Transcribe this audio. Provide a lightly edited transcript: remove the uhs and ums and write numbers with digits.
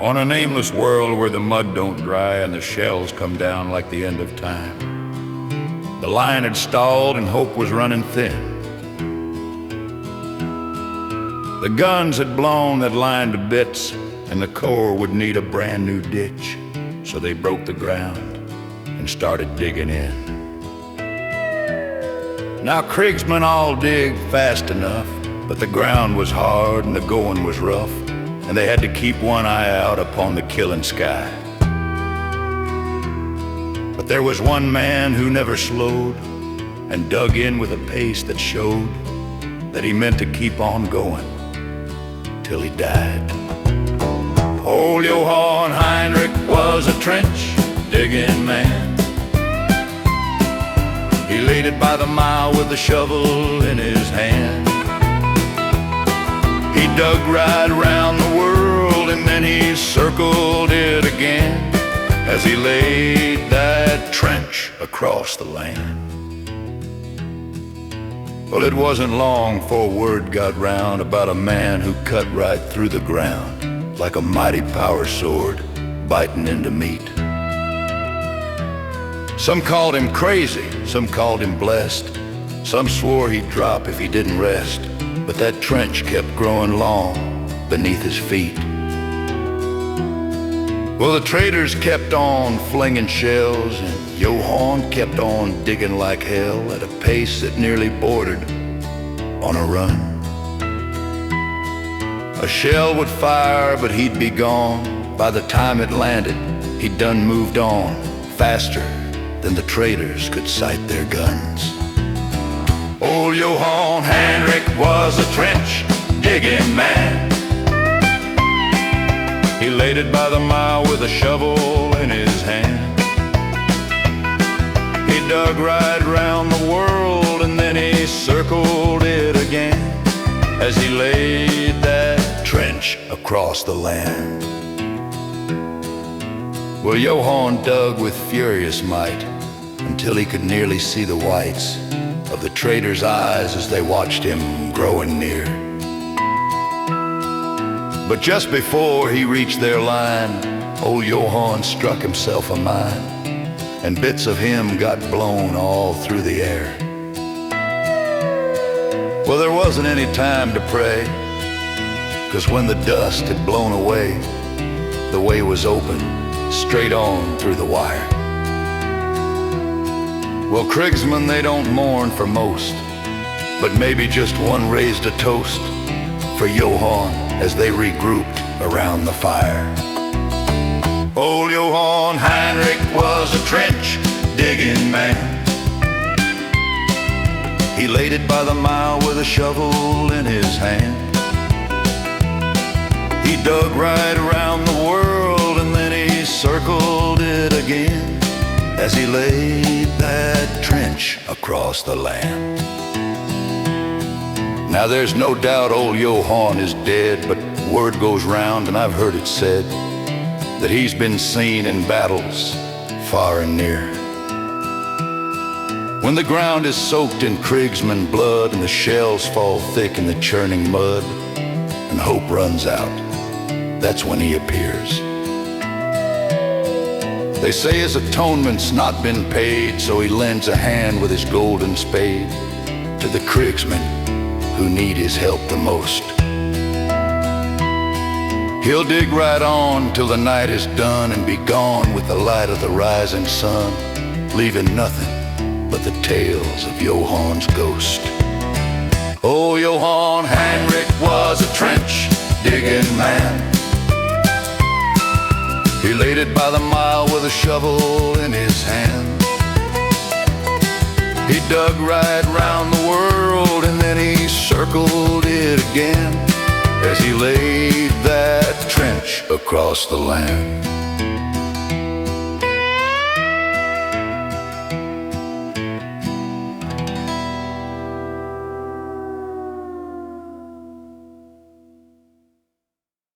On a nameless world where the mud don't dry and the shells come down like the end of time, the line had stalled and hope was running thin. The guns had blown that line to bits, and the Corps would need a brand new ditch. So they broke the ground and started digging in. Now Kriegsmen all dig fast enough, but the ground was hard and the going was rough, and they had to keep one eye out upon the killing sky. But there was one man who never slowed and dug in with a pace that showed that he meant to keep on going till he died. Old Johann Heinrich was a trench digging man. He laid it by the mile with a shovel in his hand. He dug right around the world and then he circled it again as he laid that trench across the land. Well, it wasn't long before word got round about a man who cut right through the ground like a mighty power sword biting into meat. Some called him crazy, some called him blessed, some swore he'd drop if he didn't rest, but that trench kept growing long beneath his feet. Well, the traitors kept on flinging shells, and Johann kept on digging like hell at a pace that nearly bordered on a run. A shell would fire, but he'd be gone. By the time it landed, he'd done moved on faster than the traitors could sight their guns. Old Johann Heinrich was a trench digging man. He laid it by the mile with a shovel in his hand. He dug right around the world and then he circled it again as he laid that trench across the land. Well, Johann dug with furious might until he could nearly see the whites of the traitors' eyes as they watched him growing near. But just before he reached their line, old Johann struck himself a mine, and bits of him got blown all through the air. Well, there wasn't any time to pray, 'cause when the dust had blown away, the way was open straight on through the wire. Well, Kriegsmen, they don't mourn for most, but maybe just one raised a toast for Johann as they regrouped around the fire. Old Johann Heinrich was a trench digging man. He laid it by the mile with a shovel in his hand. He dug right around the world and then he circled it again as he laid that trench across the land. Now there's no doubt old Johann is dead, but word goes round, and I've heard it said, that he's been seen in battles far and near. When the ground is soaked in Kriegsmen blood and the shells fall thick in the churning mud and hope runs out, that's when he appears. They say his atonement's not been paid, so he lends a hand with his golden spade to the Kriegsmen who need his help the most. He'll dig right on till the night is done and be gone with the light of the rising sun, leaving nothing but the tales of Johann's ghost. Oh, Johann Heinrich was a trench digging man. He laid it by the mile with a shovel in his hand. He dug right round the world and then he circled it again as he laid that trench across the land.